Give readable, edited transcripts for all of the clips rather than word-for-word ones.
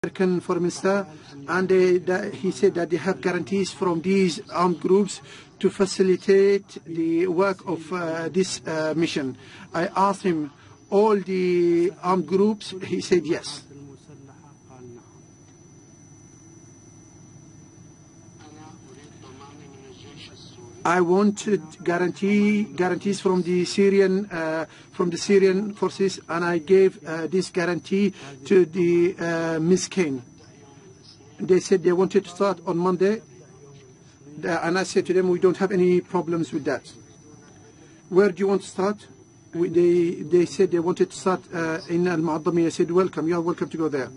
American Foreign Minister, and he said that they have guarantees from these armed groups to facilitate the work of this mission. I asked him, all the armed groups? He said yes. I wanted guarantees from the Syrian forces, and I gave this guarantee to the Ms. Kane. They said they wanted to start on Monday, and I said to them, we don't have any problems with that. Where do you want to start? They said they wanted to start in al-Moallem. I said, welcome, you are welcome to go there.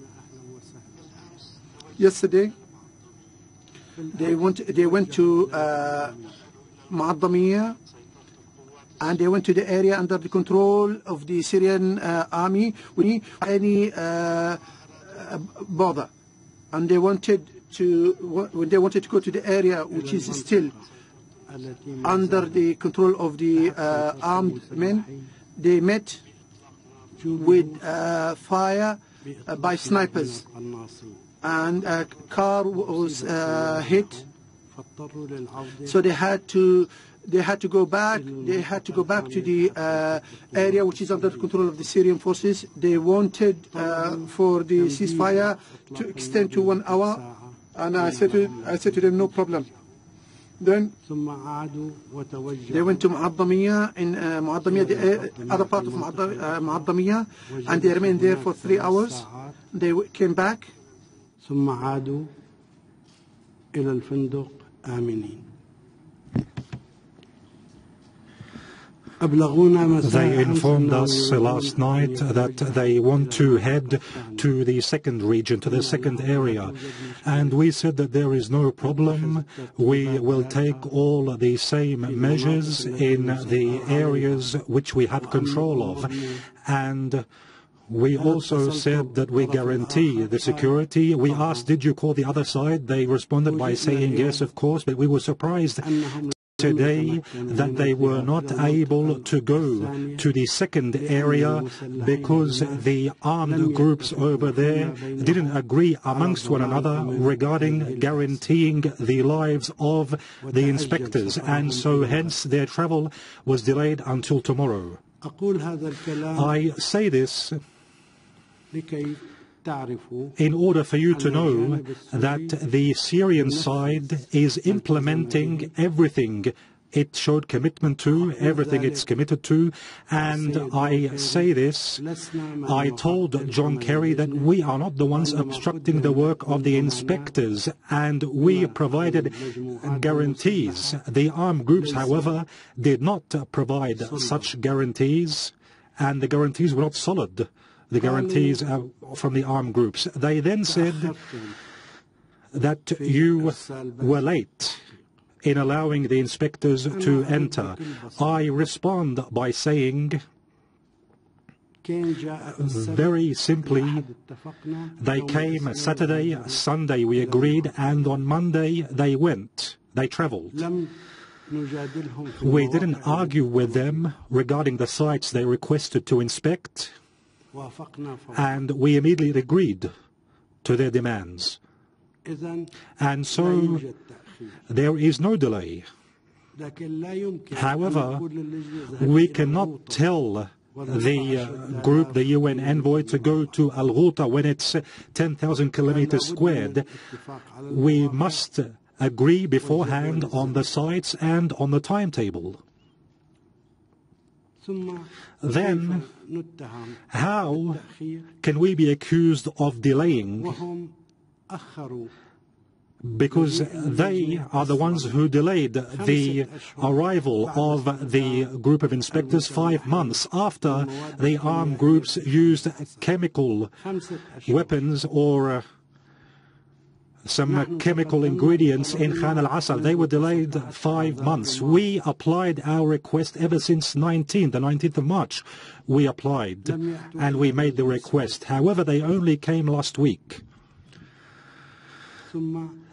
Yesterday, they went to Muaddamiyah, and they went to the area under the control of the Syrian army without any bother. And they wanted to, when they wanted to go to the area which is still under the control of the armed men, they met with fire by snipers, and a car was hit. So they had to go back. They had to go back to the area which is under the control of the Syrian forces. They wanted for the ceasefire to extend to 1 hour, and I said to them, no problem. Then they went to Muaddamiyah, in Muaddamiyah, the other part of Muaddamiyah, and they remained there for 3 hours. They came back. They informed us last night that they want to head to the second region, to the second area. And we said that there is no problem. We will take all the same measures in the areas which we have control of. And we also said that we guarantee the security. We asked, did you call the other side? They responded by saying yes, of course, but we were surprised today that they were not able to go to the second area because the armed groups over there didn't agree amongst one another regarding guaranteeing the lives of the inspectors, and so hence their travel was delayed until tomorrow. I say this in order for you to know that the Syrian side is implementing everything it showed commitment to, everything it's committed to. And I say this, I told John Kerry that we are not the ones obstructing the work of the inspectors, and we provided guarantees. The armed groups, however, did not provide such guarantees, and the guarantees were not solid. The guarantees from the armed groups. They then said that you were late in allowing the inspectors to enter. I respond by saying, very simply, they came Saturday, Sunday we agreed, and on Monday they went, they traveled. We didn't argue with them regarding the sites they requested to inspect, and we immediately agreed to their demands. And so there is no delay. However, we cannot tell the group, the UN envoy, to go to Ghouta when it's 10,000 kilometers squared. We must agree beforehand on the sites and on the timetable. Then, how can we be accused of delaying? Because they are the ones who delayed the arrival of the group of inspectors 5 months after the armed groups used chemical weapons or some chemical ingredients in Khan al-Asal. They were delayed 5 months. We applied our request ever since the 19th of March. We applied and we made the request. However, they only came last week.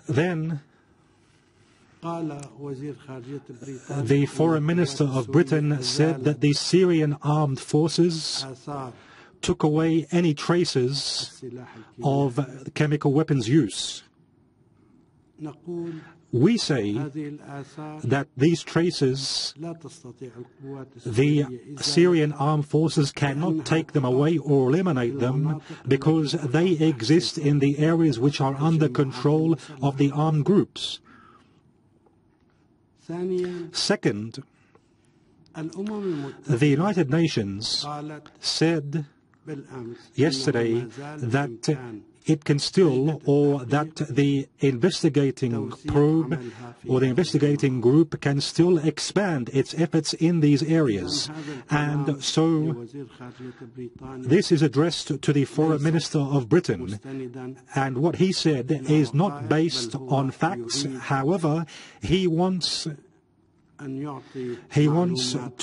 Then the Foreign Minister of Britain said that the Syrian armed forces took away any traces of chemical weapons use. We say that these traces, the Syrian armed forces cannot take them away or eliminate them because they exist in the areas which are under control of the armed groups. Second, the United Nations said yesterday that it can still, or that the investigating probe or the investigating group can still expand its efforts in these areas. And so this is addressed to the Foreign Minister of Britain, and what he said is not based on facts. However, he wants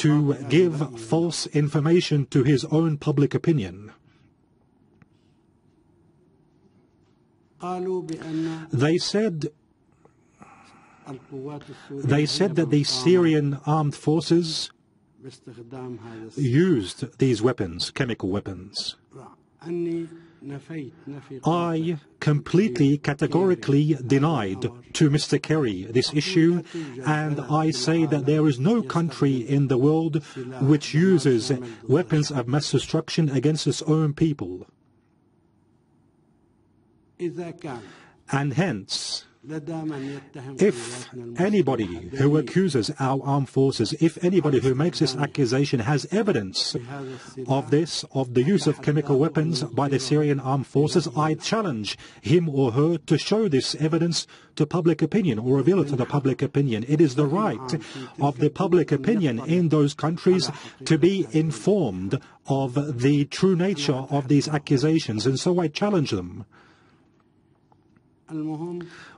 to give false information to his own public opinion. They said that the Syrian armed forces used these weapons, chemical weapons. I completely, categorically denied to Mr. Kerry this issue, and I say that there is no country in the world which uses weapons of mass destruction against its own people. And hence, if anybody who accuses our armed forces, if anybody who makes this accusation has evidence of this, of the use of chemical weapons by the Syrian armed forces, I challenge him or her to show this evidence to public opinion or reveal it to the public opinion. It is the right of the public opinion in those countries to be informed of the true nature of these accusations, and so I challenge them.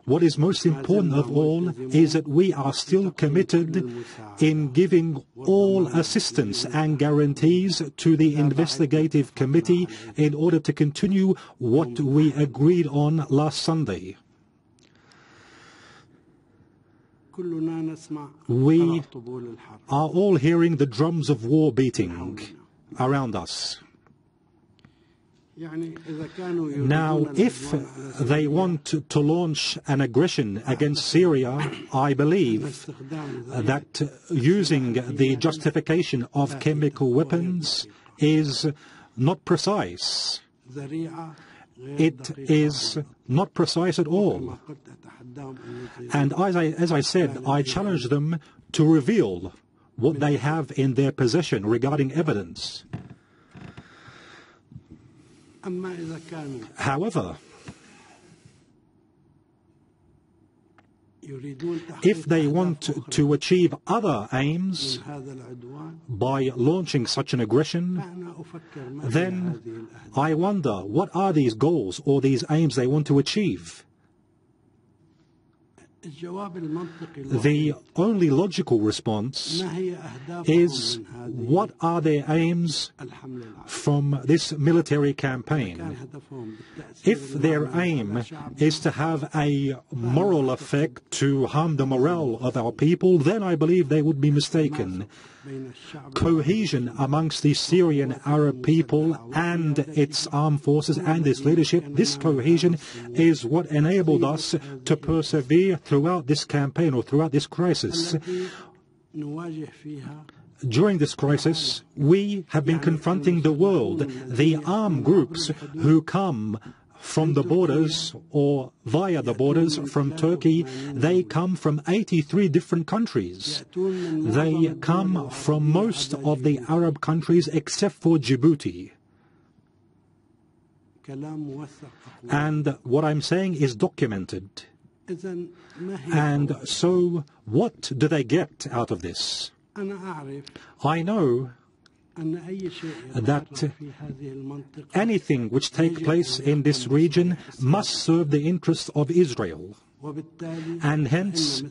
What is most important of all is that we are still committed in giving all assistance and guarantees to the investigative committee in order to continue what we agreed on last Sunday. We are all hearing the drums of war beating around us. Now, if they want to launch an aggression against Syria, I believe that using the justification of chemical weapons is not precise. It is not precise at all. And as I said, I challenge them to reveal what they have in their possession regarding evidence. However, if they want to achieve other aims by launching such an aggression, then I wonder, what are these goals or these aims they want to achieve? The only logical response is, what are their aims from this military campaign? If their aim is to have a moral effect to harm the morale of our people, then I believe they would be mistaken. Cohesion amongst the Syrian Arab people and its armed forces and its leadership, this cohesion is what enabled us to persevere throughout this campaign or throughout this crisis. During this crisis, we have been confronting the world, the armed groups who come from the borders or via the borders from Turkey. They come from 83 different countries. They come from most of the Arab countries except for Djibouti. And what I'm saying is documented. And so what do they get out of this? I know that anything which takes place in this region must serve the interests of Israel. And hence,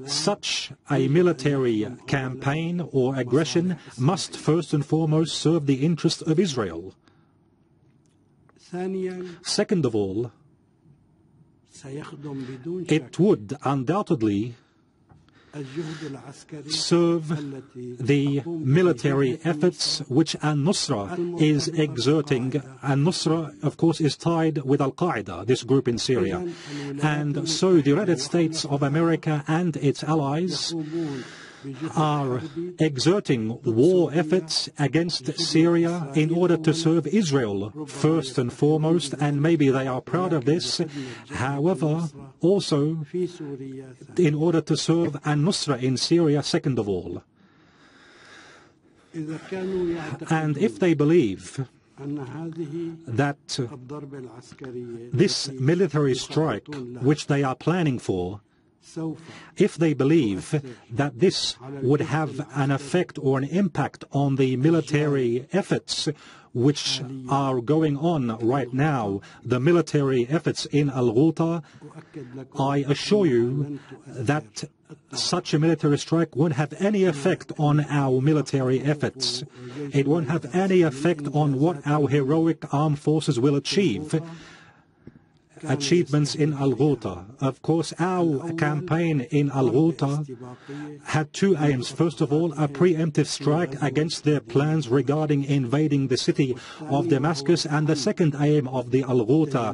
such a military campaign or aggression must first and foremost serve the interests of Israel. Second of all, it would undoubtedly serve the military efforts which al-Nusra is exerting. Al-Nusra, of course, is tied with Al-Qaeda, this group in Syria. And so the United States of America and its allies are exerting war efforts against Syria in order to serve Israel first and foremost, and maybe they are proud of this. However, also in order to serve al-Nusra in Syria second of all. And if they believe that this military strike which they are planning for, if they believe that this would have an effect or an impact on the military efforts which are going on right now, the military efforts in Ghouta, I assure you that such a military strike won't have any effect on our military efforts. It won't have any effect on what our heroic armed forces will achieve. Achievements in Ghouta. Of course, our campaign in Ghouta had two aims. First of all, a preemptive strike against their plans regarding invading the city of Damascus, and the second aim of the Ghouta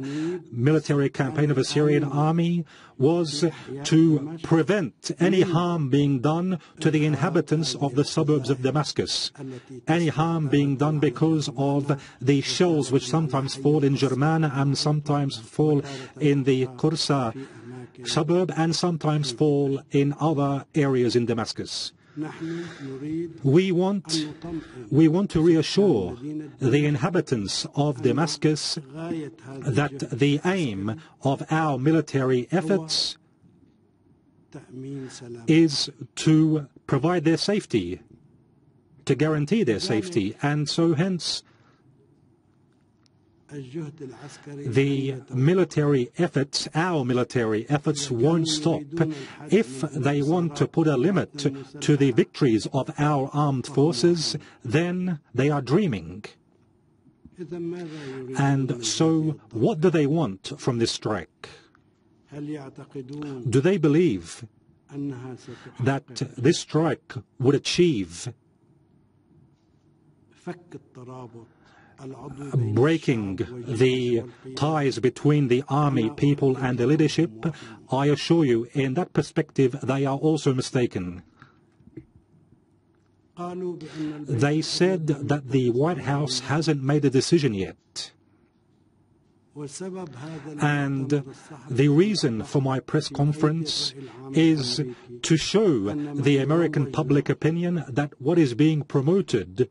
military campaign of the Syrian army was to prevent any harm being done to the inhabitants of the suburbs of Damascus. Any harm being done because of the shells which sometimes fall in Germana and sometimes fall in the Kursa suburb and sometimes fall in other areas in Damascus. We want to reassure the inhabitants of Damascus that the aim of our military efforts is to provide their safety, to guarantee their safety, and so hence the military efforts, our military efforts, won't stop. If they want to put a limit to the victories of our armed forces, then they are dreaming. And so what do they want from this strike? Do they believe that this strike would achieve breaking the ties between the army, people and the leadership? I assure you, in that perspective, they are also mistaken. They said that the White House hasn't made a decision yet. And the reason for my press conference is to show the American public opinion that what is being promoted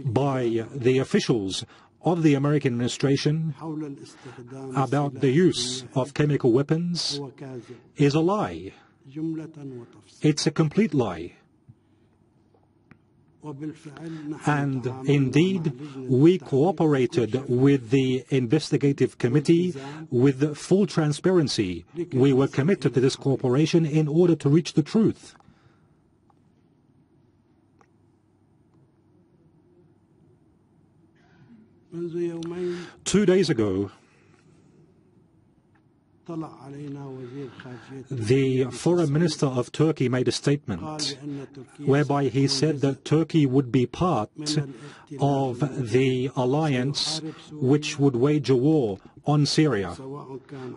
by the officials of the American administration about the use of chemical weapons is a lie. It's a complete lie. And indeed, we cooperated with the investigative committee with full transparency. We were committed to this cooperation in order to reach the truth. Two days ago, the foreign minister of Turkey made a statement whereby he said that Turkey would be part of the alliance which would wage a war on Syria,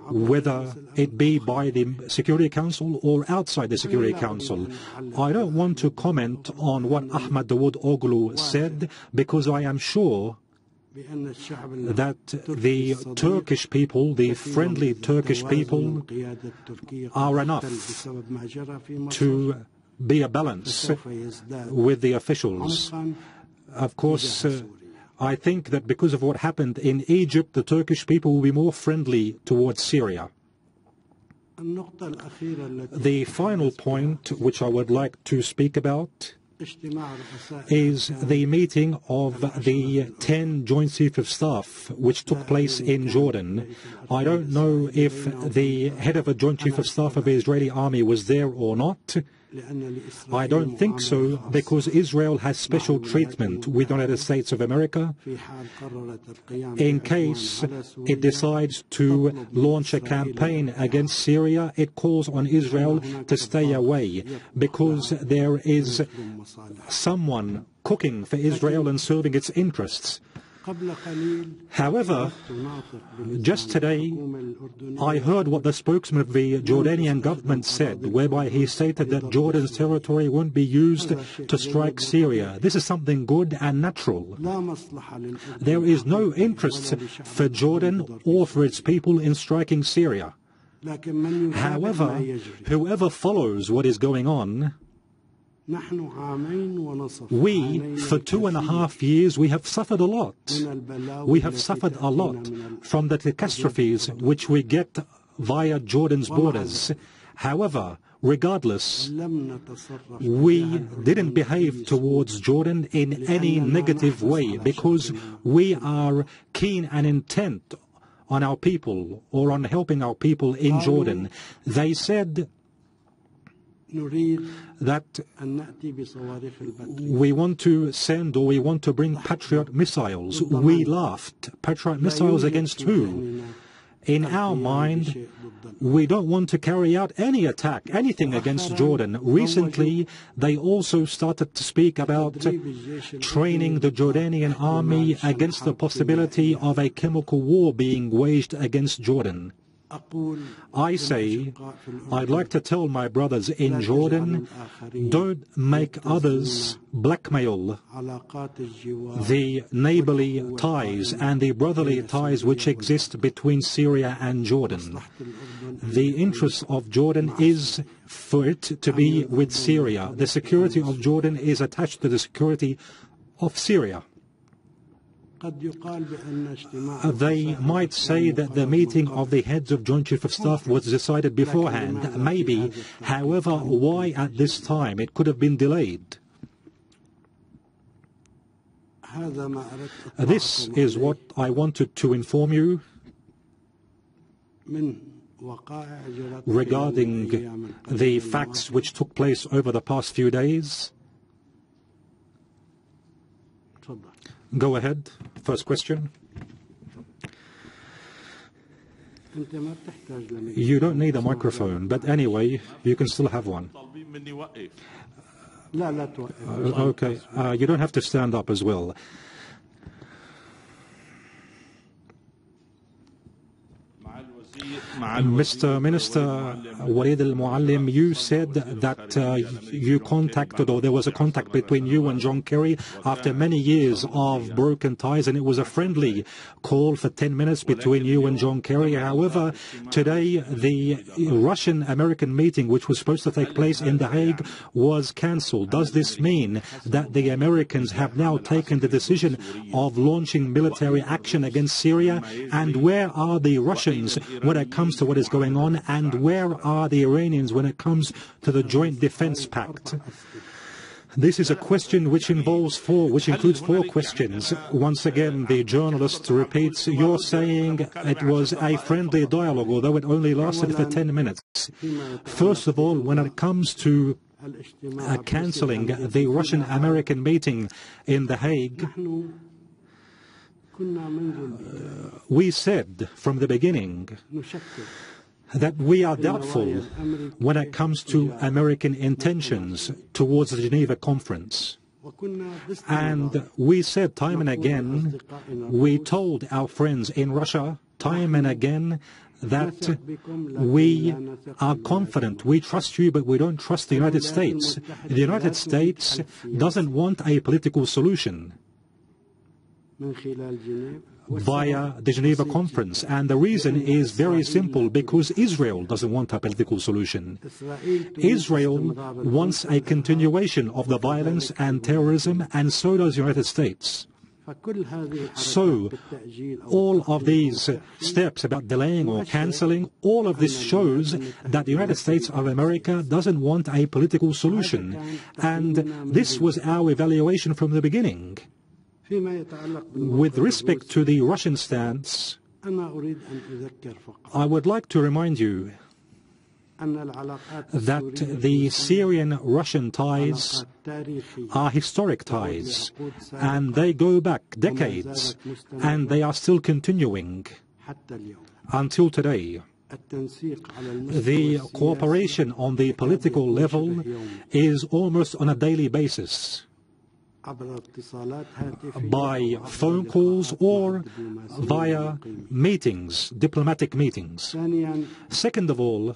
whether it be by the Security Council or outside the Security Council. I don't want to comment on what Ahmad Dawood said, because I am sure that the Turkish people, the friendly Turkish people, are enough to be a balance with the officials. Of course, I think that because of what happened in Egypt, the Turkish people will be more friendly towards Syria. The final point which I would like to speak about is the meeting of the 10 Joint Chiefs of Staff which took place in Jordan. I don't know if the head of a Joint Chief of Staff of the Israeli army was there or not. I don't think so, because Israel has special treatment with the United States of America in case it decides to launch a campaign against Syria. It calls on Israel to stay away because there is someone cooking for Israel and serving its interests. However, just today I heard what the spokesman of the Jordanian government said, whereby he stated that Jordan's territory won't be used to strike Syria. This is something good and natural. There is no interest for Jordan or for its people in striking Syria. However, whoever follows what is going on, we, for 2.5 years, we have suffered a lot. We have suffered a lot from the catastrophes which we get via Jordan's borders. However, regardless, we didn't behave towards Jordan in any negative way because we are keen and intent on our people or on helping our people in Jordan. They said that we want to send or we want to bring Patriot missiles. We laughed. Patriot missiles against who? In our mind, we don't want to carry out any attack, anything against Jordan. Recently, they also started to speak about training the Jordanian army against the possibility of a chemical war being waged against Jordan. I say, I'd like to tell my brothers in Jordan, don't make others blackmail the neighborly ties and the brotherly ties which exist between Syria and Jordan. The interest of Jordan is for it to be with Syria. The security of Jordan is attached to the security of Syria. They might say that the meeting of the heads of Joint Chief of Staff was decided beforehand. Maybe. However, why at this time? It could have been delayed. This is what I wanted to inform you regarding the facts which took place over the past few days. Go ahead. First question. You don't need a microphone, but anyway, you can still have one. Okay, you don't have to stand up as well. Mr. Minister Walid Al Muallem, you said that you contacted, or there was a contact between you and John Kerry after many years of broken ties, and it was a friendly call for 10 minutes between you and John Kerry. However, today the Russian-American meeting, which was supposed to take place in The Hague, was cancelled. Does this mean that the Americans have now taken the decision of launching military action against Syria? And where are the Russians when it comes to what is going on, and where are the Iranians when it comes to the Joint Defense Pact? This is a question which includes four questions. Once again, the journalist repeats, you're saying it was a friendly dialogue, although it only lasted for 10 minutes. First of all, when it comes to cancelling the Russian-American meeting in The Hague, we said from the beginning that we are doubtful when it comes to American intentions towards the Geneva Conference. And we said time and again, we told our friends in Russia time and again that we are confident, we trust you, but we don't trust the United States. The United States doesn't want a political solution via the Geneva Conference, and the reason is very simple, because Israel doesn't want a political solution. Israel wants a continuation of the violence and terrorism, and so does the United States. So, all of these steps about delaying or cancelling, all of this shows that the United States of America doesn't want a political solution, and this was our evaluation from the beginning. With respect to the Russian stance, I would like to remind you that the Syrian-Russian ties are historic ties, and they go back decades, and they are still continuing until today. The cooperation on the political level is almost on a daily basis, by phone calls or via meetings, diplomatic meetings. Second of all,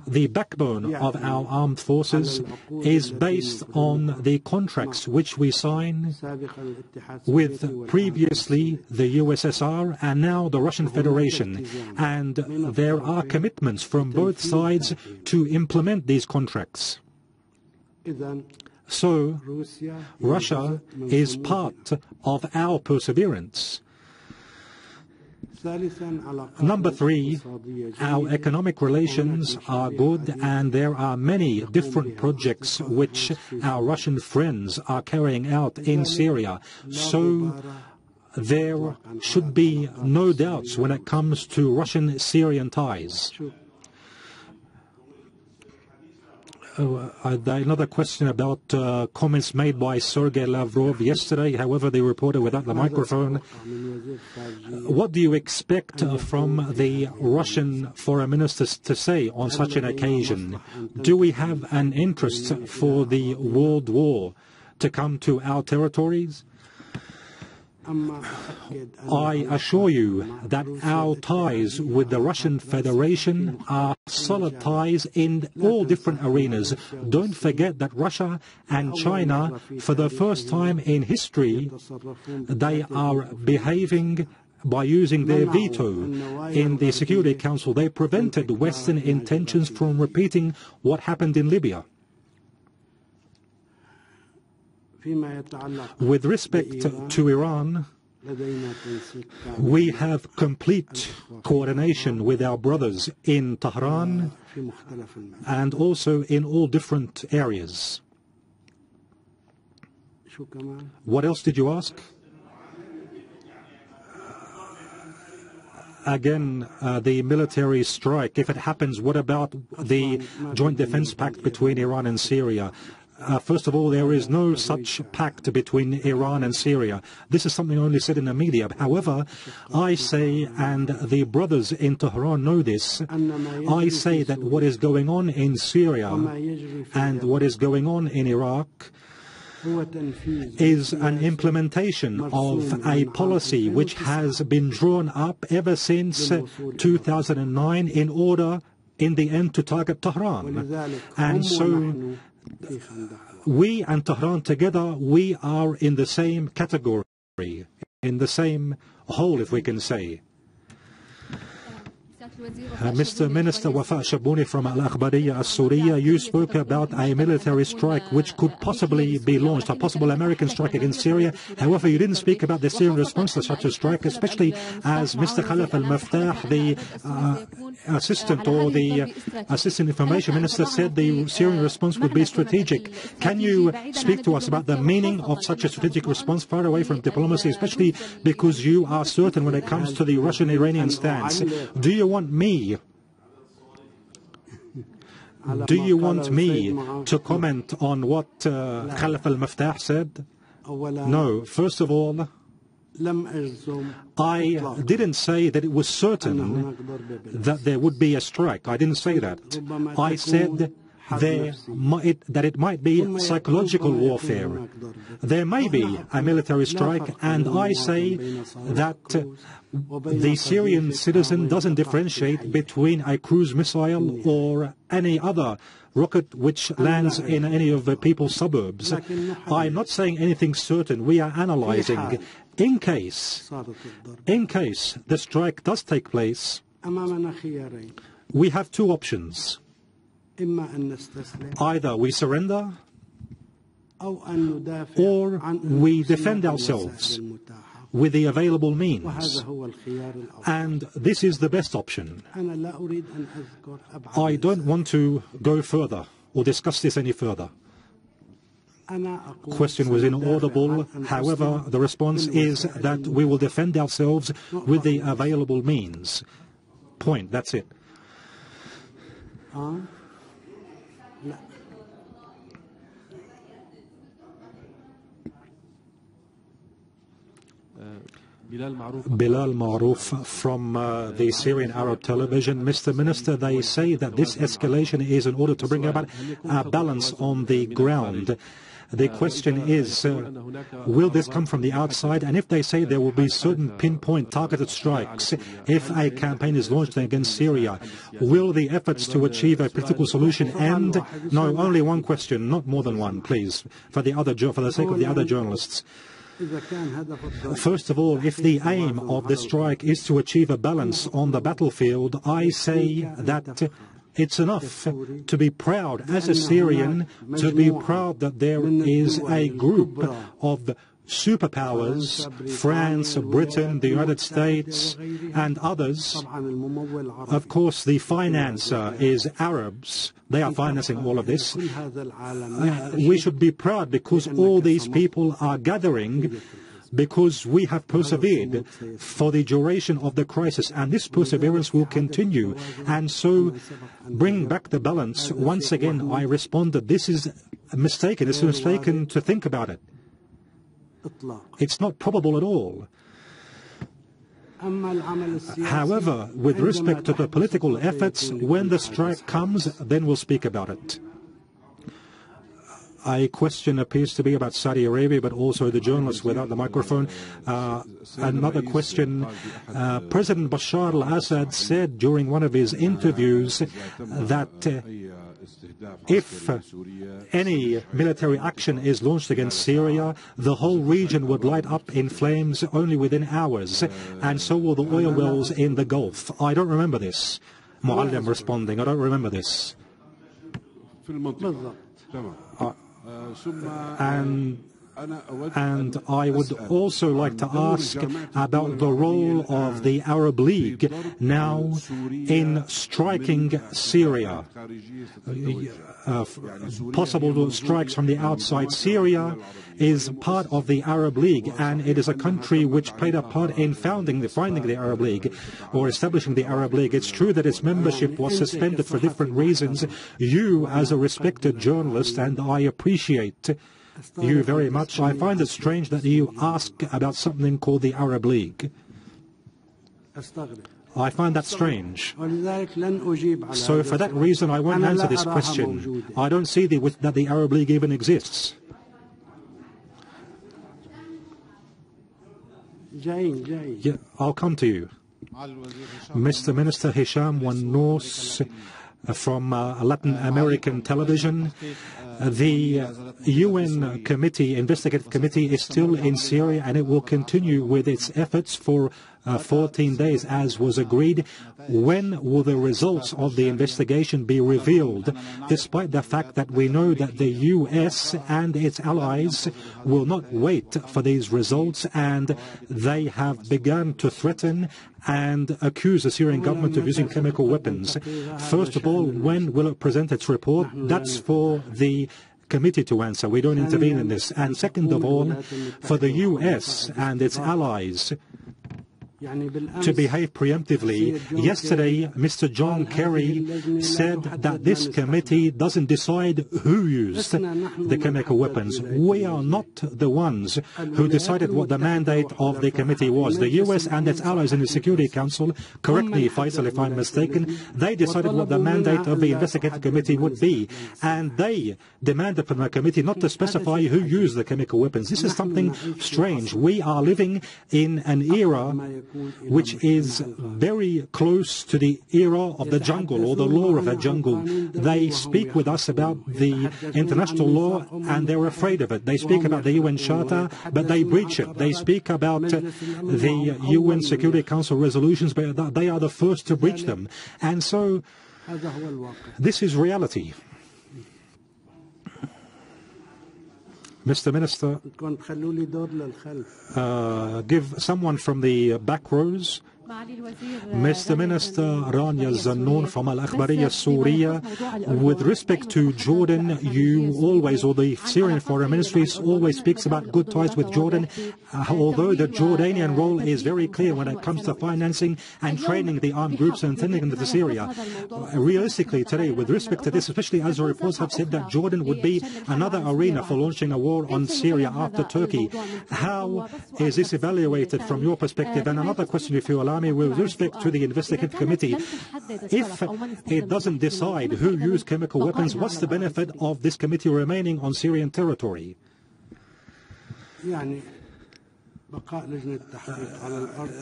the backbone of our armed forces is based on the contracts which we sign with previously the USSR and now the Russian Federation. And there are commitments from both sides to implement these contracts. So Russia is part of our perseverance. Number three, our economic relations are good, and there are many different projects which our Russian friends are carrying out in Syria. So there should be no doubts when it comes to Russian-Syrian ties. Another question about comments made by Sergei Lavrov yesterday, however, the reporter without the microphone. What do you expect from the Russian foreign ministers to say on such an occasion? Do we have an interest for the World War to come to our territories? I assure you that our ties with the Russian Federation are solid ties in all different arenas. Don't forget that Russia and China, for the first time in history, they are behaving by using their veto in the Security Council. They prevented Western intentions from repeating what happened in Libya. With respect to Iran, we have complete coordination with our brothers in Tehran and also in all different areas. What else did you ask? Again, the military strike, if it happens, what about the Joint Defense Pact between Iran and Syria? First of all, there is no such pact between Iran and Syria. This is something only said in the media. However, I say, and the brothers in Tehran know this, I say that what is going on in Syria and what is going on in Iraq is an implementation of a policy which has been drawn up ever since 2009 in order, in the end, to target Tehran. And so we and Tehran together, we are in the same category, in the same hole, if we can say. Mr. Minister Wafa Shabuni from Al-Akhbariyya Al-Suriya, you spoke about a military strike which could possibly be launched, a possible American strike against Syria. However, you didn't speak about the Syrian response to such a strike, especially as Mr. Khalaf Al-Muftah, the assistant or the assistant information minister, said the Syrian response would be strategic. Can you speak to us about the meaning of such a strategic response far away from diplomacy, especially because you are certain when it comes to the Russian-Iranian stance? Do you want me to comment on what Khalaf al-Muftah said? No. First of all, I didn't say that it was certain that there would be a strike. I didn't say that. I said that it might be psychological warfare. There may be a military strike, and I say that the Syrian citizen doesn't differentiate between a cruise missile or any other rocket which lands in any of the people's suburbs. I'm not saying anything certain. We are analyzing. In case the strike does take place, we have two options. Either we surrender or we defend ourselves with the available means. And this is the best option. I don't want to go further or discuss this any further. Question was inaudible. However, the response is that we will defend ourselves with the available means. point. That's it. Bilal Maroof from the Syrian Arab television. Mr. Minister, they say that this escalation is in order to bring about a balance on the ground. The question is, will this come from the outside? And if they say there will be certain pinpoint targeted strikes if a campaign is launched against Syria, will the efforts to achieve a political solution end? No, only one question, not more than one, please, for the sake of the other journalists. First of all, if the aim of the strike is to achieve a balance on the battlefield, I say that it's enough to be proud as a Syrian, to be proud that there is a group of superpowers, France, Britain, the United States, and others. Of course, the financer is Arabs. They are financing all of this. We should be proud because all these people are gathering because we have persevered for the duration of the crisis, and this perseverance will continue. And so, bring back the balance. Once again, I respond that this is mistaken. It's mistaken to think about it. It's not probable at all. However, with respect to the political efforts, when the strike comes, then we'll speak about it. A question appears to be about Saudi Arabia, but also the journalist without the microphone. Another question. President Bashar al-Assad said during one of his interviews that if any military action is launched against Syria, the whole region would light up in flames only within hours, and so will the oil wells in the Gulf. I don't remember this. Muallem responding, I don't remember this. And I would also like to ask about the role of the Arab League now in striking Syria. Possible strikes from the outside. Syria is part of the Arab League, and it is a country which played a part in finding the Arab League or establishing the Arab League. It's true that its membership was suspended for different reasons. You, as a respected journalist, and I appreciate you very much, I find it strange that you ask about something called the Arab League. I find that strange. So for that reason, I won't answer this question. I don't see that the Arab League even exists. Yeah, I'll come to you. Mr. Minister Hisham Wannous from Latin American television. The UN committee, investigative committee, is still in Syria, and it will continue with its efforts for 14 days as was agreed. When will the results of the investigation be revealed, despite the fact that we know that the US and its allies will not wait for these results, and they have begun to threaten and accuse the Syrian government of using chemical weapons? First of all, when will it present its report? That's for the committee to answer. We don't intervene in this. And second of all, for the US and its allies to behave preemptively. Yesterday, Mr. John Kerry said that this committee doesn't decide who used the chemical weapons. We are not the ones who decided what the mandate of the committee was. The US and its allies in the Security Council, correct me, Faisal, if I'm mistaken, they decided what the mandate of the investigative committee would be. And they demanded from the committee not to specify who used the chemical weapons. This is something strange. We are living in an era which is very close to the era of the jungle, or the law of the jungle. They speak with us about the international law and they're afraid of it. They speak about the UN Charter, but they breach it. They speak about the UN Security Council resolutions, but they are the first to breach them. And so this is reality. Mr. Minister, give someone from the back rows Mr. Minister Rania Zannoun from Al-Akhbariyya Syria, with respect to Jordan, you always, or the Syrian Foreign Ministry always speaks about good ties with Jordan, although the Jordanian role is very clear when it comes to financing and training the armed groups and sending them to Syria. Realistically today, with respect to this, especially as the reports have said that Jordan would be another arena for launching a war on Syria after Turkey, how is this evaluated from your perspective? And another question, if you allow me, with respect to the investigative committee, if it doesn't decide who used chemical weapons, what's the benefit of this committee remaining on Syrian territory?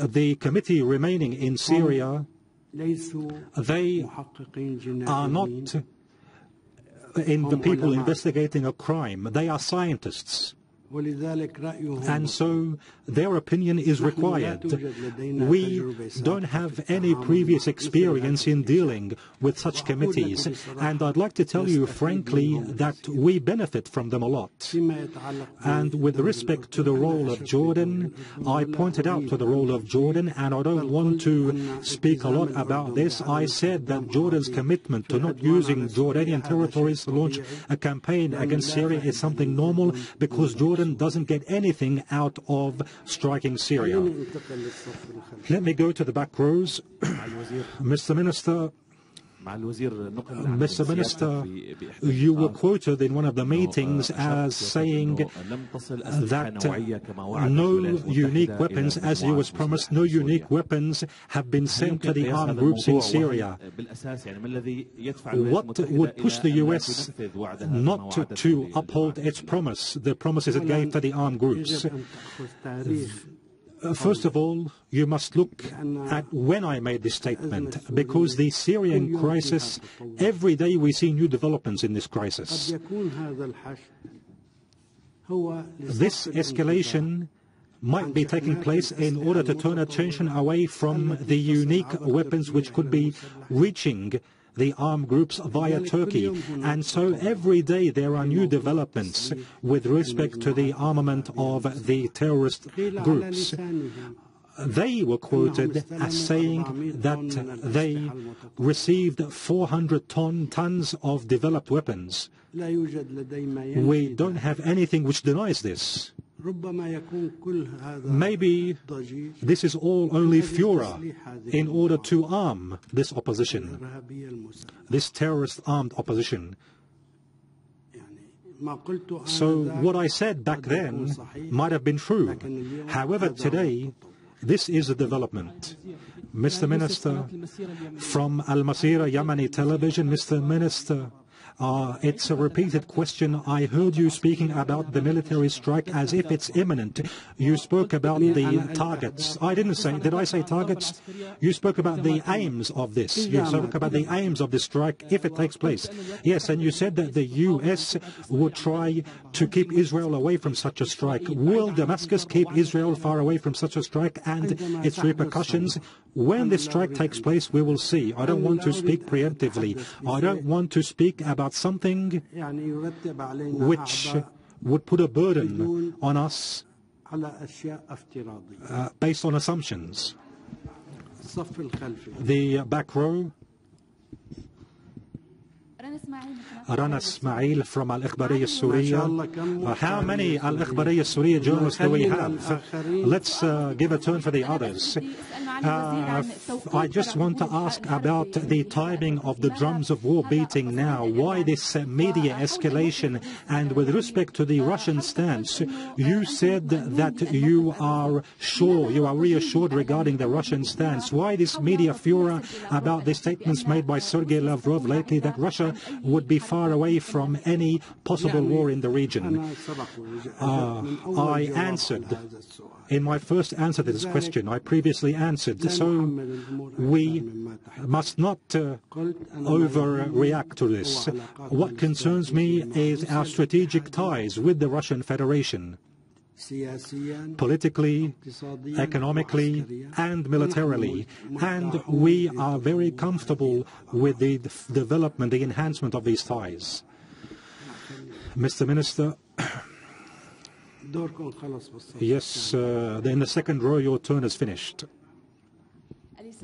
The committee remaining in Syria, they are not in the people investigating a crime. They are scientists. And so their opinion is required. We don't have any previous experience in dealing with such committees, and I'd like to tell you frankly that we benefit from them a lot. And with respect to the role of Jordan, I pointed out to the role of Jordan, and I don't want to speak a lot about this. I said that Jordan's commitment to not using Jordanian territories to launch a campaign against Syria is something normal, because Jordan doesn't get anything out of striking Syria. Let me go to the back rows. Mr. Minister, you were quoted in one of the meetings as saying that no unique weapons, as you was promised, no unique weapons have been sent to the armed groups in Syria. What would push the US not to uphold its promise, the promises it gave to the armed groups? First of all, you must look at when I made this statement, because the Syrian crisis, every day we see new developments in this crisis. This escalation might be taking place in order to turn attention away from the unique weapons which could be reaching the armed groups via Turkey. And so every day there are new developments with respect to the armament of the terrorist groups. They were quoted as saying that they received 400 tons of developed weapons. We don't have anything which denies this. Maybe this is all only furor in order to arm this opposition, this terrorist armed opposition. So what I said back then might have been true. However, today, this is a development. Mr. Minister, from Al-Masira Yemeni television, Mr. Minister, it's a repeated question. I heard you speaking about the military strike as if it's imminent. You spoke about the targets. I didn't say, did I say targets? You spoke about the aims of this. You spoke about the aims of the strike if it takes place. Yes, and you said that the US would try to keep Israel away from such a strike. Will Damascus keep Israel far away from such a strike and its repercussions? When this strike takes place, we will see. I don't want to speak preemptively. I don't want to speak about something which would put a burden on us based on assumptions. The back row. Rana Ismail from Al-Akhbariyya Syria. How many Al-Akhbariyya Syria journalists do we have? Let's give a turn for the others. I just want to ask about the timing of the drums of war beating now. Why this media escalation? And with respect to the Russian stance, you said that you are sure, you are reassured regarding the Russian stance. Why this media furor about the statements made by Sergei Lavrov lately that Russia would be far away from any possible war in the region? I answered. In my first answer to this question, I previously answered. So we must not overreact to this. What concerns me is our strategic ties with the Russian Federation, politically, economically, and militarily. And we are very comfortable with the development, the enhancement of these ties. Mr. Minister, yes, in the second row, your turn is finished.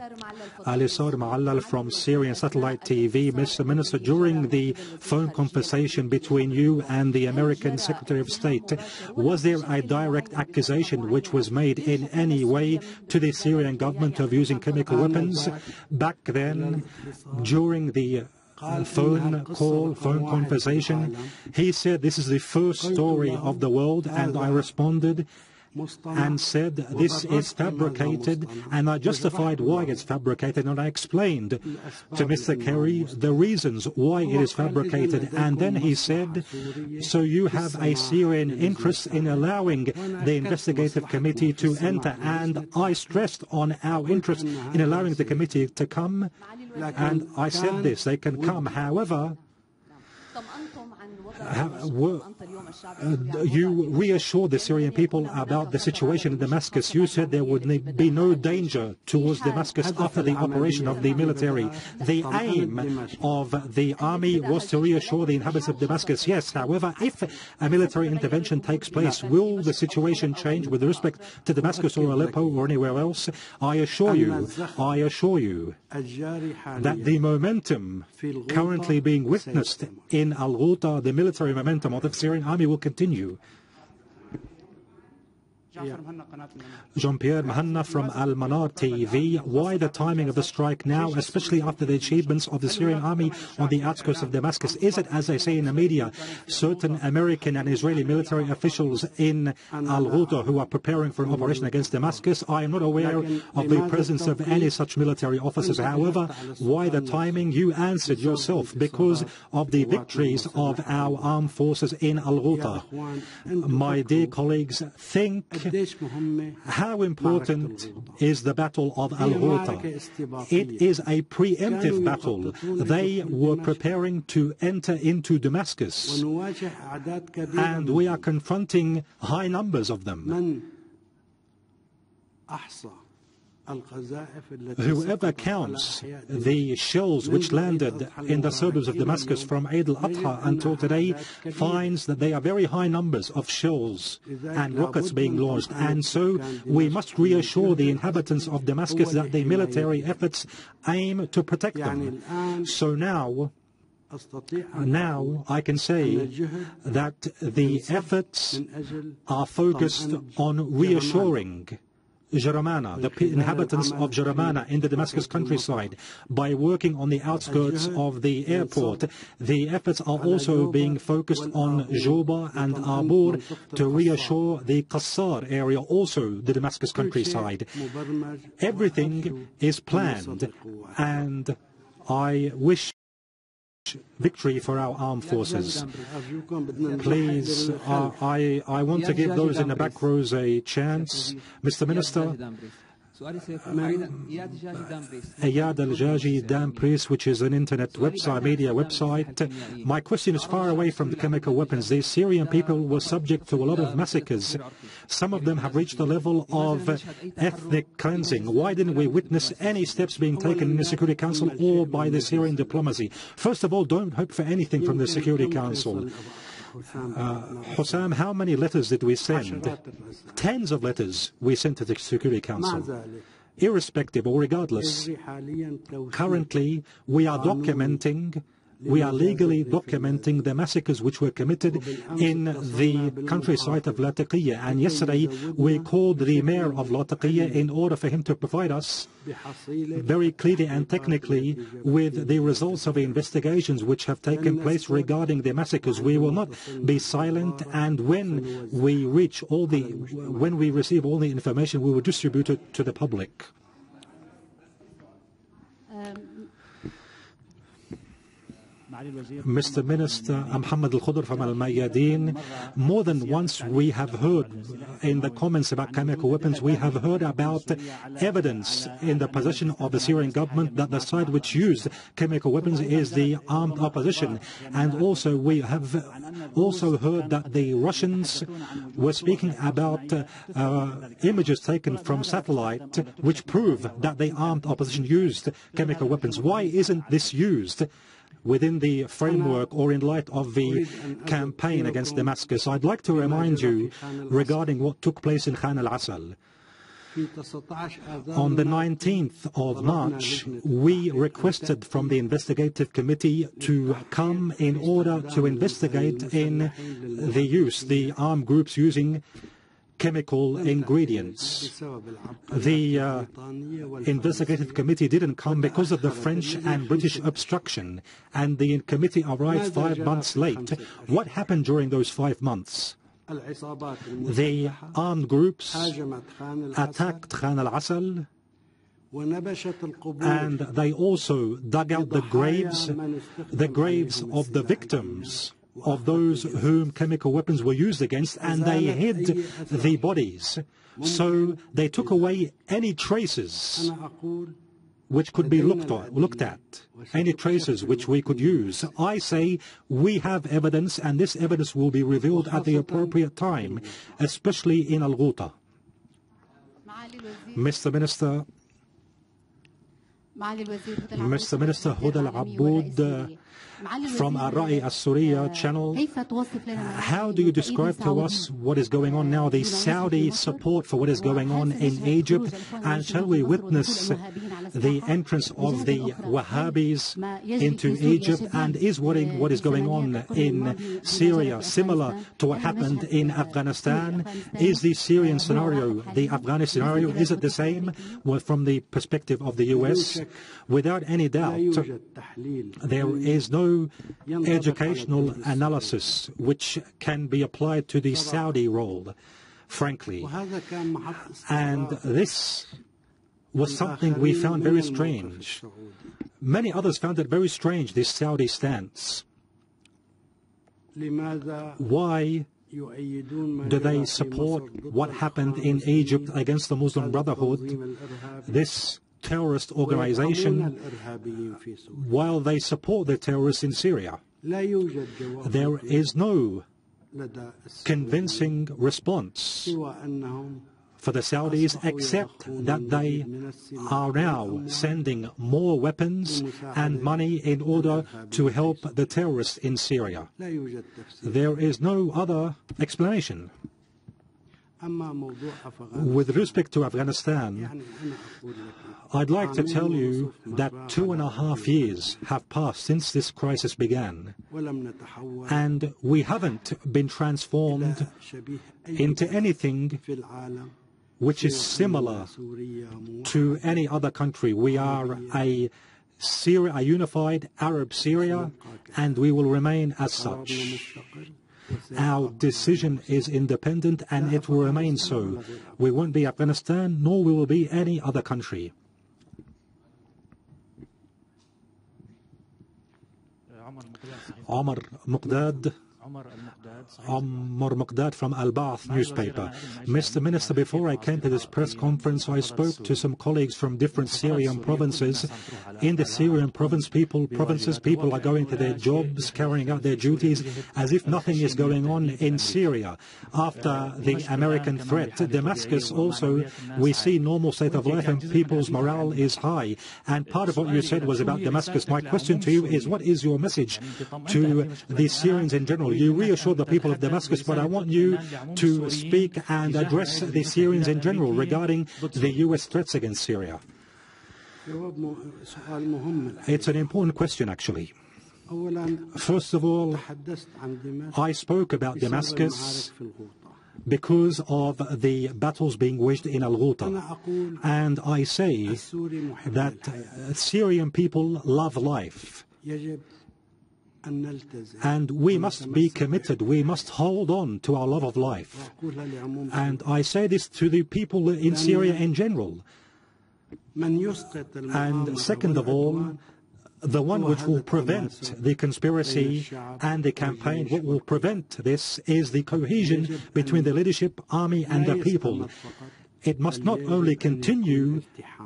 Walid Al Muallem from Syrian satellite TV. Mr. Minister, during the phone conversation between you and the American Secretary of State, was there a direct accusation which was made in any way to the Syrian government of using chemical weapons? Back then, during the phone conversation, he said this is the first story of the world, and I responded and said this is fabricated, and I justified why it's fabricated, and I explained to Mr. Kerry the reasons why it is fabricated. And then he said, so you have a Syrian interest in allowing the investigative committee to enter, and I stressed on our interest in allowing the committee to come, and I said this, they can come. However, you reassured the Syrian people about the situation in Damascus. You said there would be no danger towards Damascus after the operation of the military. The aim of the army was to reassure the inhabitants of Damascus. Yes, however, if a military intervention takes place, will the situation change with respect to Damascus or Aleppo or anywhere else? I assure you that the momentum currently being witnessed in Ghouta, the military momentum of the Syrian army, will continue. Jean-Pierre Mahanna from Al-Manar TV. Why the timing of the strike now, especially after the achievements of the Syrian army on the outskirts of Damascus? Is it, as they say in the media, certain American and Israeli military officials in Al-Ghouta who are preparing for an operation against Damascus? I am not aware of the presence of any such military officers. However, why the timing? You answered yourself, because of the victories of our armed forces in Al-Ghouta. My dear colleagues, think how important is the Battle of Al-Ghouta. It is a preemptive battle. They were preparing to enter into Damascus, and we are confronting high numbers of them. Whoever counts the shells which landed in the suburbs of Damascus from Eid al-Adha until today finds that they are very high numbers of shells and rockets being launched. And so we must reassure the inhabitants of Damascus that the military efforts aim to protect them. So now I can say that the efforts are focused on reassuring Jaramana, the inhabitants of Jaramana in the Damascus countryside, by working on the outskirts of the airport. The efforts are also being focused on Juba and Abur to reassure the Qassar area, also the Damascus countryside. Everything is planned, and I wish victory for our armed forces. Please, I want to give those in the back rows a chance. Mr. Minister, Iyad Al-Jaji Dam Press, which is an internet website, media website. My question is far away from the chemical weapons. The Syrian people were subject to a lot of massacres. Some of them have reached the level of ethnic cleansing. Why didn't we witness any steps being taken in the Security Council or by the Syrian diplomacy? First of all, don't hope for anything from the Security Council. Hussam, how many letters did we send? Tens of letters we sent to the Security Council. Irrespective or regardless, currently we are legally documenting the massacres which were committed in the countryside of Latakia. And yesterday we called the mayor of Latakia in order for him to provide us very clearly and technically with the results of the investigations which have taken place regarding the massacres. We will not be silent, and when we receive all the information, we will distribute it to the public. Mr. Minister, Muhammad Al-Khudr from Almayadeen, more than once we have heard in the comments about chemical weapons, we have heard about evidence in the possession of the Syrian government that the side which used chemical weapons is the armed opposition. And also we have also heard that the Russians were speaking about images taken from satellite which prove that the armed opposition used chemical weapons. Why isn't this used within the framework or in light of the campaign against Damascus? I'd like to remind you regarding what took place in Khan al-Asal. On the 19th of March, we requested from the investigative committee to come in order to investigate in the armed groups using chemical ingredients. The investigative committee didn't come because of the French and British obstruction, and the committee arrived 5 months late. What happened during those 5 months? The armed groups attacked Khan al-Asal, and they also dug out the graves of the victims of those whom chemical weapons were used against, and they hid the bodies. So they took away any traces which could be looked at, any traces which we could use. I say we have evidence, and this evidence will be revealed at the appropriate time, especially in Ghouta. Mr. Minister Huda Al-Aboud from Al-Ra'i Al-Suriya channel, how do you describe to us what is going on now, the Saudi support for what is going on in Egypt, and shall we witness the entrance of the Wahhabis into Egypt, and is what is going on in Syria similar to what happened in Afghanistan? Is the Syrian scenario, the Afghani scenario, is it the same? Well, from the perspective of the US, without any doubt, there is no educational analysis which can be applied to the Saudi role, frankly. And this was something we found very strange. Many others found it very strange, this Saudi stance. Why do they support what happened in Egypt against the Muslim Brotherhood, this terrorist organization, while they support the terrorists in Syria? There is no convincing response for the Saudis, except that they are now sending more weapons and money in order to help the terrorists in Syria. There is no other explanation. With respect to Afghanistan, I'd like to tell you that 2.5 years have passed since this crisis began, and we haven't been transformed into anything which is similar to any other country. We are a unified Arab Syria, and we will remain as such. Our decision is independent, and it will remain so. We won't be Afghanistan, nor will we be any other country. Omar Muqdad from Al-Ba'ath newspaper. Mr. Minister, before I came to this press conference, I spoke to some colleagues from different Syrian provinces. In the Syrian provinces, people are going to their jobs, carrying out their duties, as if nothing is going on in Syria. After the American threat, Damascus also, we see normal state of life and people's morale is high. And part of what you said was about Damascus. My question to you is, what is your message to the Syrians in general? You reassured the people of Damascus, but I want you to speak and address the Syrians in general regarding the US threats against Syria. It's an important question, actually. First of all, I spoke about Damascus because of the battles being waged in Ghouta. And I say that Syrian people love life. And we must be committed, we must hold on to our love of life. And I say this to the people in Syria in general. And second of all, the one which will prevent the conspiracy and the campaign, what will prevent this is the cohesion between the leadership, army and the people. It must not only continue,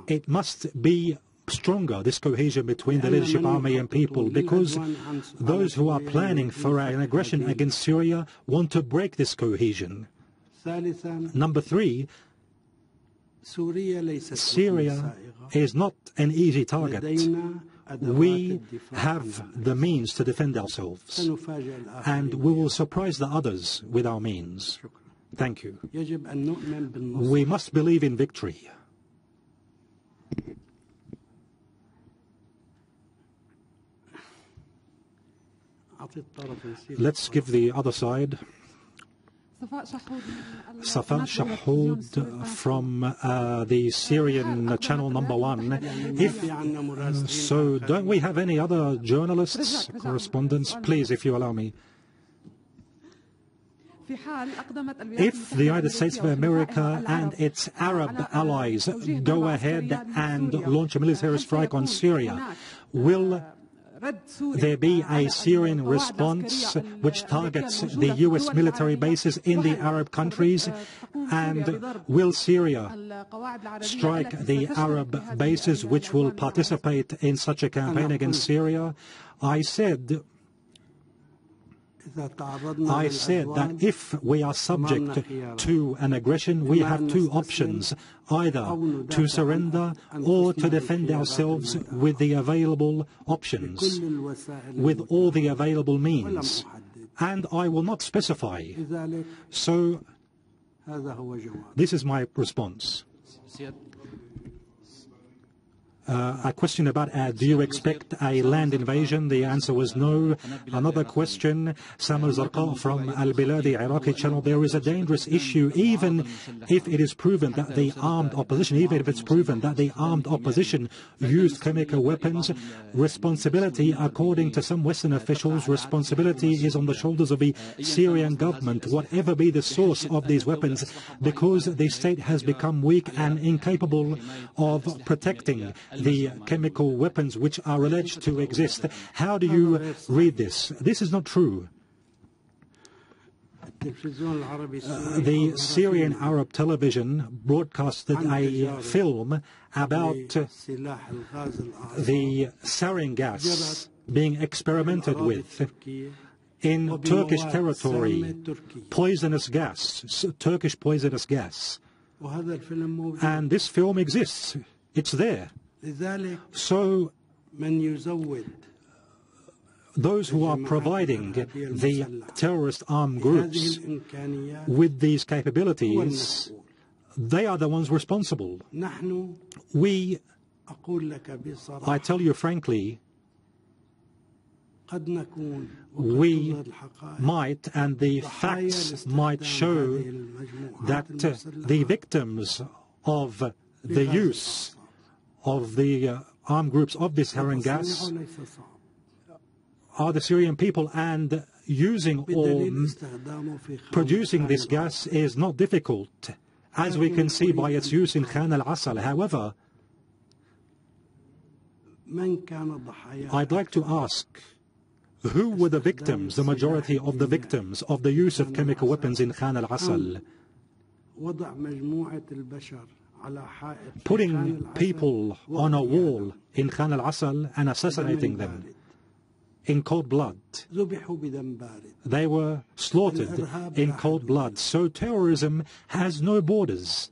it must be stronger, this cohesion between the leadership, army and people, because those who are planning for an aggression against Syria want to break this cohesion. Number three, Syria is not an easy target. We have the means to defend ourselves, and we will surprise the others with our means. Thank you. We must believe in victory. Let's give the other side. Safa Shahoud from the Syrian channel number 1. So don't we have any other journalists, correspondents? Please, if you allow me. If the United States of America and its Arab allies go ahead and launch a military strike on Syria, will there be a Syrian response which targets the U.S. military bases in the Arab countries? And will Syria strike the Arab bases which will participate in such a campaign against Syria? I said that if we are subject to an aggression, we have two options, either to surrender or to defend ourselves with the available options, with all the available means. And I will not specify. So this is my response. A question about do you expect a land invasion? The answer was no. Another question, Samar Zarqa from Al-Biladi Iraqi channel. There is a dangerous issue, even if it is proven that the armed opposition, used chemical weapons. Responsibility, according to some Western officials, responsibility is on the shoulders of the Syrian government, whatever be the source of these weapons, because the state has become weak and incapable of protecting the chemical weapons which are alleged to exist. How do you read this? This is not true. The Syrian Arab television broadcasted a film about the sarin gas being experimented with in Turkish territory, poisonous gas, Turkish poisonous gas. And this film exists. It's there. So those who are providing the terrorist armed groups with these capabilities, they are the ones responsible. I tell you frankly, we might, and the facts might show that the victims of the use of the armed groups of this sarin gas are the Syrian people, and using or producing this gas is not difficult, as we can see by its use in Khan al-Asal. However, I'd like to ask, who were the victims, the majority of the victims of the use of chemical weapons in Khan al-Asal? Putting people on a wall in Khan al-Asal and assassinating them in cold blood. They were slaughtered in cold blood. So terrorism has no borders.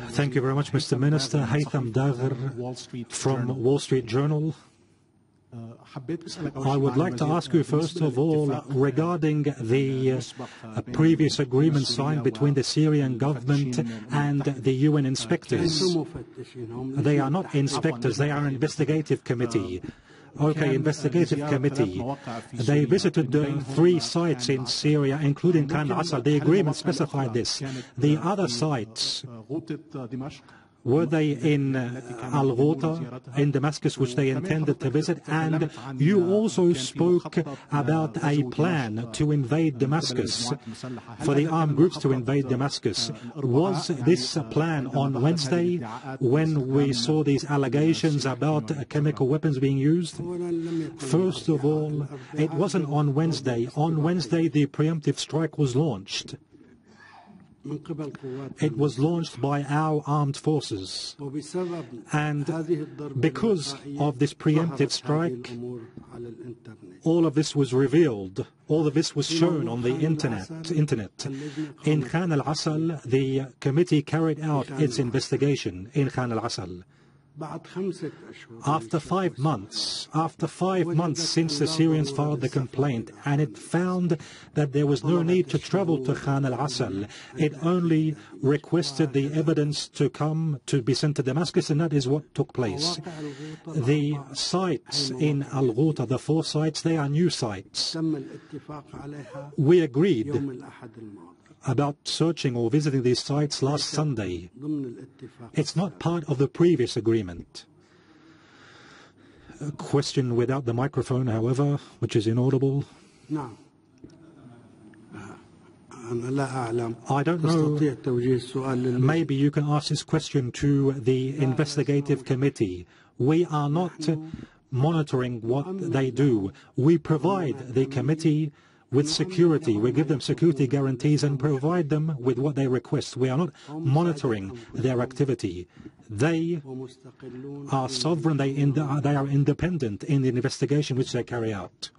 Thank you very much, Mr. Minister. Haytham Dagher from Wall Street Journal. I would like to ask you, first of all, regarding the previous agreement signed between the Syrian government and the UN inspectors. They are not inspectors, they are an investigative committee. Okay, investigative committee. They visited 3 sites in Syria, including Khan al-Asal. The agreement specified this. The other sites, were they in Ghouta, in Damascus, which they intended to visit? And you also spoke about a plan to invade Damascus, for the armed groups to invade Damascus. Was this plan on Wednesday, when we saw these allegations about chemical weapons being used? First of all, it wasn't on Wednesday. On Wednesday, the preemptive strike was launched. It was launched by our armed forces. And because of this preemptive strike, all of this was revealed. All of this was shown on the internet. In Khan al-Asal, the committee carried out its investigation in Khan al-Asal. After 5 months since the Syrians filed the complaint, and it found that there was no need to travel to Khan al-Asal, it only requested the evidence to be sent to Damascus, and that is what took place. The sites in Ghouta, the 4 sites, they are new sites. We agreed about searching or visiting these sites last Sunday. It's not part of the previous agreement. A question without the microphone, however, which is inaudible. I don't know. Maybe you can ask this question to the investigative committee. We are not monitoring what they do. We provide the committee with security. We give them security guarantees and provide them with what they request. We are not monitoring their activity. They are sovereign, they are independent in the investigation which they carry out.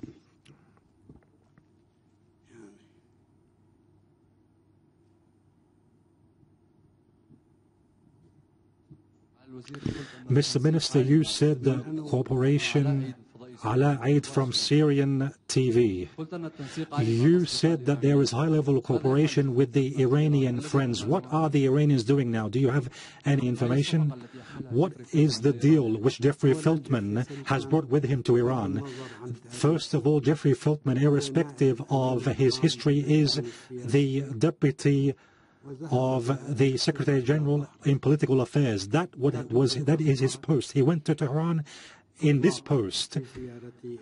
Mr. Minister, you said the cooperation Ala Aid from Syrian TV. You said that there is high-level cooperation with the Iranian friends. What are the Iranians doing now? Do you have any information? What is the deal which Jeffrey Feltman has brought with him to Iran? First of all, Jeffrey Feltman, irrespective of his history, is the deputy of the Secretary General in Political Affairs. That is his post. He went to Tehran in this post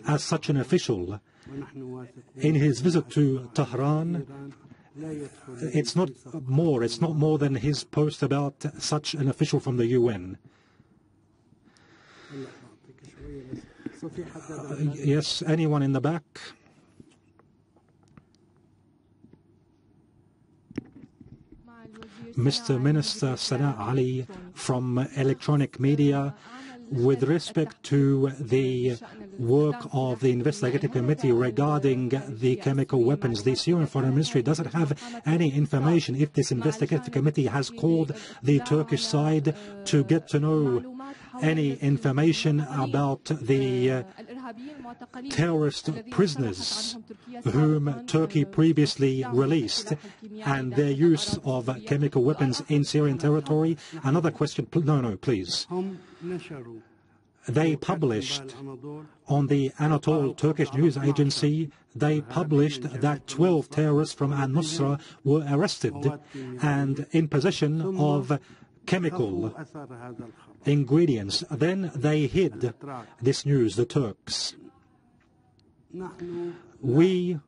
as such an official. In his visit to Tehran, it's not more than his post about such an official from the UN. Yes, anyone in the back? Mr. Minister Sana Ali from Electronic Media, with respect to the work of the investigative committee regarding the chemical weapons, the Syrian Foreign Ministry doesn't have any information if this investigative committee has called the Turkish side to get to know any information about the terrorist prisoners whom Turkey previously released and their use of chemical weapons in Syrian territory. Another question, no, please. They published on the Anadolu Turkish news agency, they published that 12 terrorists from al-Nusra were arrested and in possession of chemical ingredients. Then they hid this news, the Turks. We,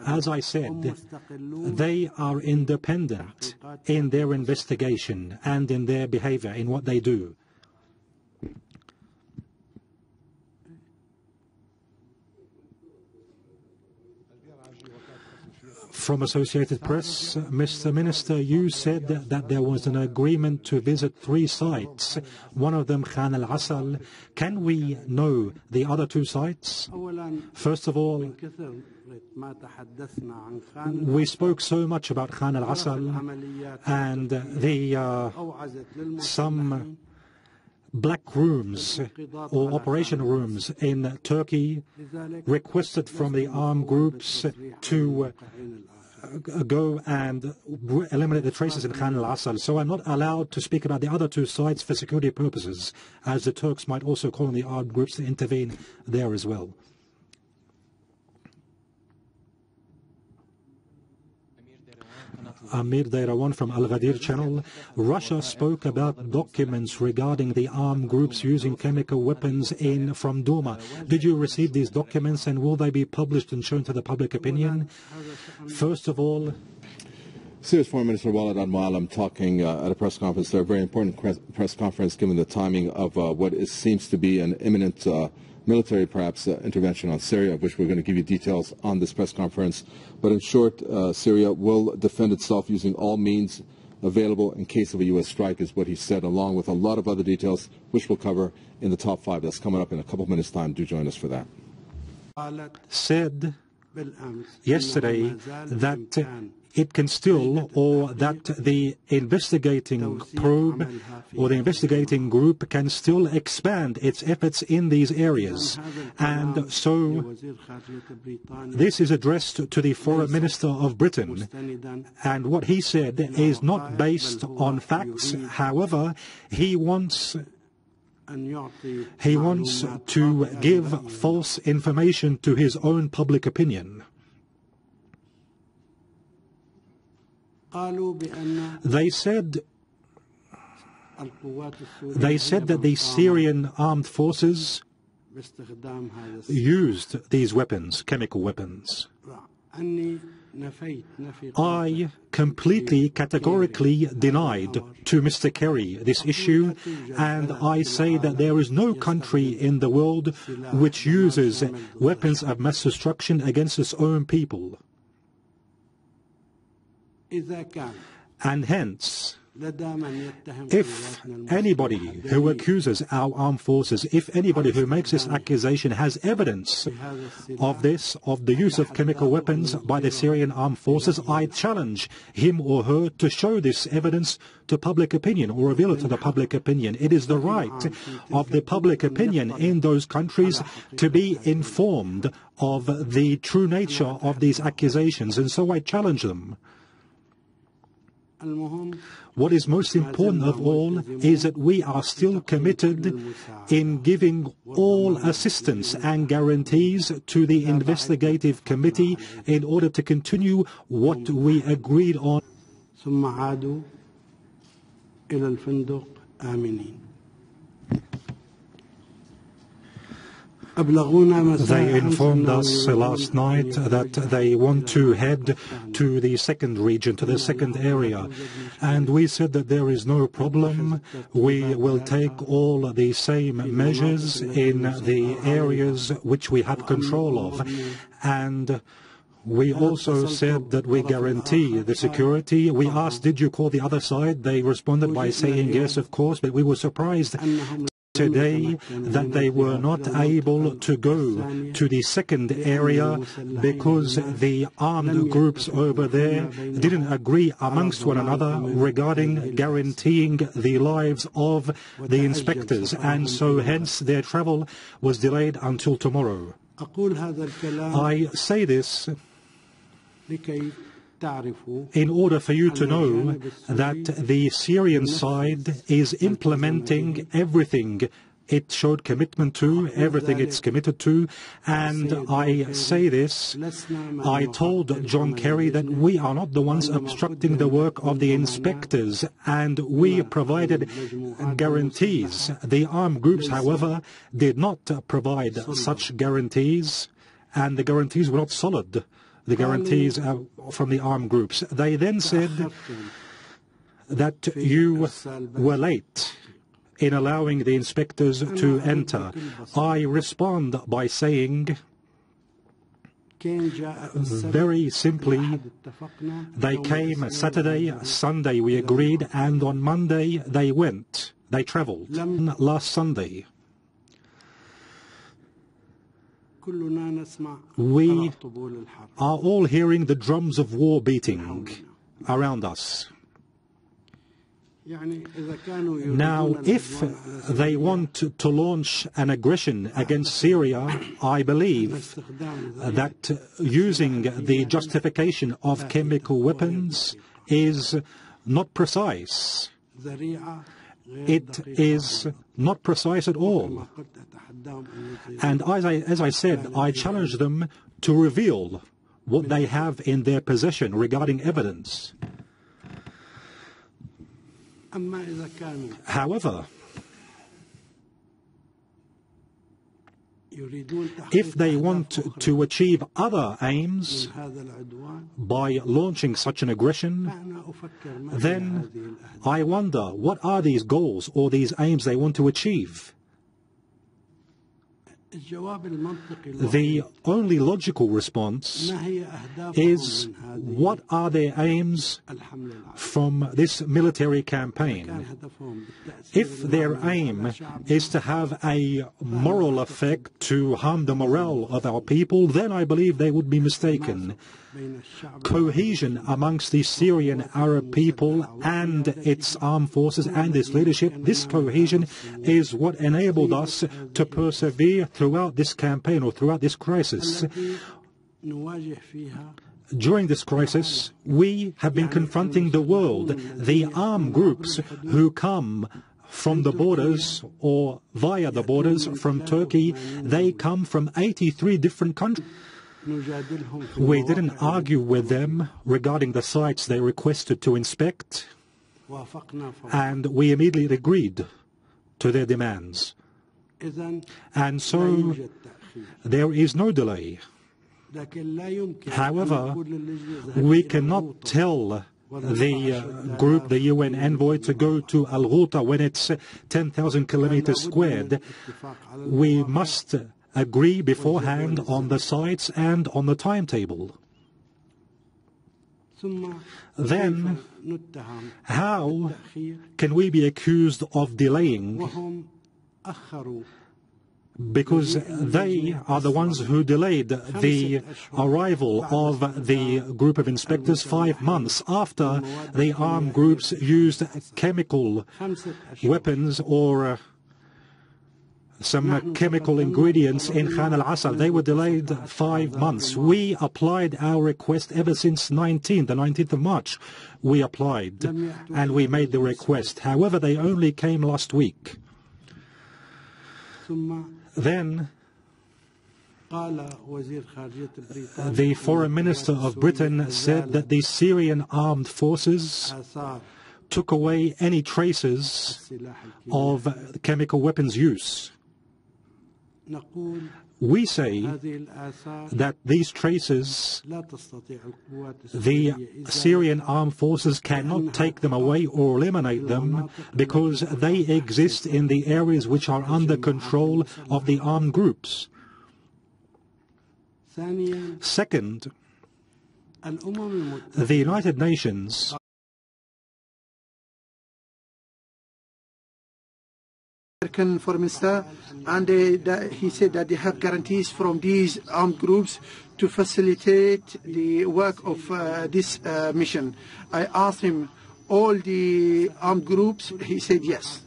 as I said, they are independent in their investigation and in their behavior, in what they do. From Associated Press, Mr. Minister, you said that there was an agreement to visit 3 sites, one of them Khan al-Asal. Can we know the other 2 sites? First of all, we spoke so much about Khan al-Asal and some black rooms or operation rooms in Turkey requested from the armed groups to go and eliminate the traces in Khan al-Asal. So I'm not allowed to speak about the other 2 sites for security purposes, as the Turks might also call on the armed groups to intervene there as well. Amir Dairawan from Al Ghadir channel. Russia spoke about documents regarding the armed groups using chemical weapons from Duma. Did you receive these documents, and will they be published and shown to the public opinion? First of all, Syria's Foreign Minister Walid Al Muallem talking at a press conference, a very important press conference given the timing of what seems to be an imminent military, perhaps, intervention on Syria, of which we're going to give you details on this press conference. But in short, Syria will defend itself using all means available in case of a U.S. strike, is what he said, along with a lot of other details, which we'll cover in the top 5. That's coming up in a couple of minutes' time. Do join us for that. Said yesterday that it can still, or that the investigating probe or the investigating group can still expand its efforts in these areas. And so this is addressed to the Foreign Minister of Britain, and what he said is not based on facts. However, he wants to give false information to his own public opinion. They said that the Syrian armed forces used these weapons, chemical weapons. I completely, categorically denied to Mr. Kerry this issue, and I say that there is no country in the world which uses weapons of mass destruction against its own people. And hence, if anybody who accuses our armed forces, if anybody who makes this accusation has evidence of this, of the use of chemical weapons by the Syrian armed forces, I challenge him or her to show this evidence to public opinion or reveal it to the public opinion. It is the right of the public opinion in those countries to be informed of the true nature of these accusations, and so I challenge them. What is most important of all is that we are still committed in giving all assistance and guarantees to the investigative committee in order to continue what we agreed on. They informed us last night that they want to head to the second region, to the second area. And we said that there is no problem. We will take all the same measures in the areas which we have control of. And we also said that we guarantee the security. We asked, did you call the other side? They responded by saying yes, of course, but we were surprised today that they were not able to go to the second area because the armed groups over there didn't agree amongst one another regarding guaranteeing the lives of the inspectors, and so hence their travel was delayed until tomorrow. I say this in order for you to know that the Syrian side is implementing everything it showed commitment to, everything it's committed to, and I say this, I told John Kerry that we are not the ones obstructing the work of the inspectors, and we provided guarantees. The armed groups, however, did not provide such guarantees, and the guarantees were not solid. The guarantees from the armed groups. They then said that you were late in allowing the inspectors to enter. I respond by saying, very simply, they came Saturday, Sunday we agreed, and on Monday they went. They traveled last Sunday. We are all hearing the drums of war beating around us. Now, if they want to launch an aggression against Syria, I believe that using the justification of chemical weapons is not precise. It is not precise at all. And as I said, I challenge them to reveal what they have in their possession regarding evidence. However, if they want to achieve other aims by launching such an aggression, then I wonder, what are these goals or these aims they want to achieve? The only logical response is, what are their aims from this military campaign? If their aim is to have a moral effect to harm the morale of our people, then I believe they would be mistaken. Cohesion amongst the Syrian Arab people and its armed forces and its leadership, this cohesion is what enabled us to persevere throughout this campaign or throughout this crisis. During this crisis, we have been confronting the world, the armed groups who come from the borders or via the borders from Turkey. They come from 83 different countries. We didn't argue with them regarding the sites they requested to inspect, and we immediately agreed to their demands. And so there is no delay. However, we cannot tell the group, the UN envoy, to go to Ghouta when it's 10,000 kilometers squared. We must agree beforehand on the sites and on the timetable. Then, how can we be accused of delaying? Because they are the ones who delayed the arrival of the group of inspectors 5 months after the armed groups used chemical weapons or some chemical ingredients in Khan al-Asal. They were delayed 5 months. We applied our request ever since the 19th of March. We applied and we made the request. However, they only came last week. Then the Foreign Minister of Britain said that the Syrian armed forces took away any traces of chemical weapons use. We say that these traces, the Syrian armed forces cannot take them away or eliminate them because they exist in the areas which are under control of the armed groups. Second, the United Nations American Foreign Minister, and he said that they have guarantees from these armed groups to facilitate the work of this mission. I asked him, all the armed groups? He said yes.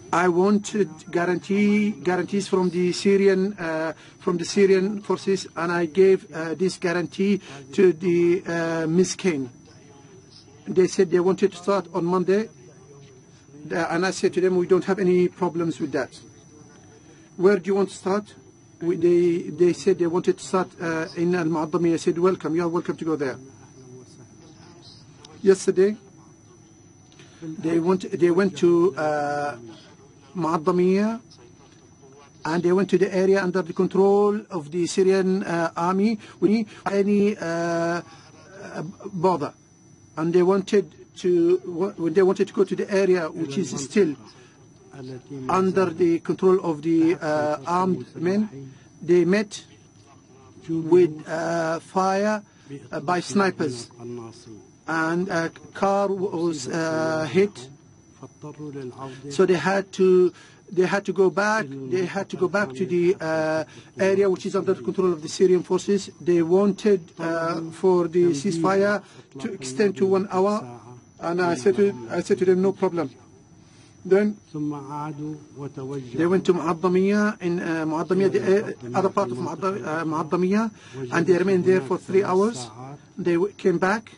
I wanted guarantees from the Syrian forces, and I gave this guarantee to the Ms. Kane. They said they wanted to start on Monday, and I said to them, we don't have any problems with that. Where do you want to start? They said they wanted to start in al-Moallem. I said, welcome, you are welcome to go there. Yesterday, they went to Moallem, and they went to the area under the control of the Syrian army without any bother. And they wanted to, when they wanted to go to the area which is still under the control of the armed men, they met with fire by snipers, and a car was hit. So they had to go back. They had to go back to the area which is under the control of the Syrian forces. They wanted for the ceasefire to extend to 1 hour, and I said to them, no problem. Then they went to Moallem, in Moallem, the other part of Moallem, and they remained there for 3 hours. They came back.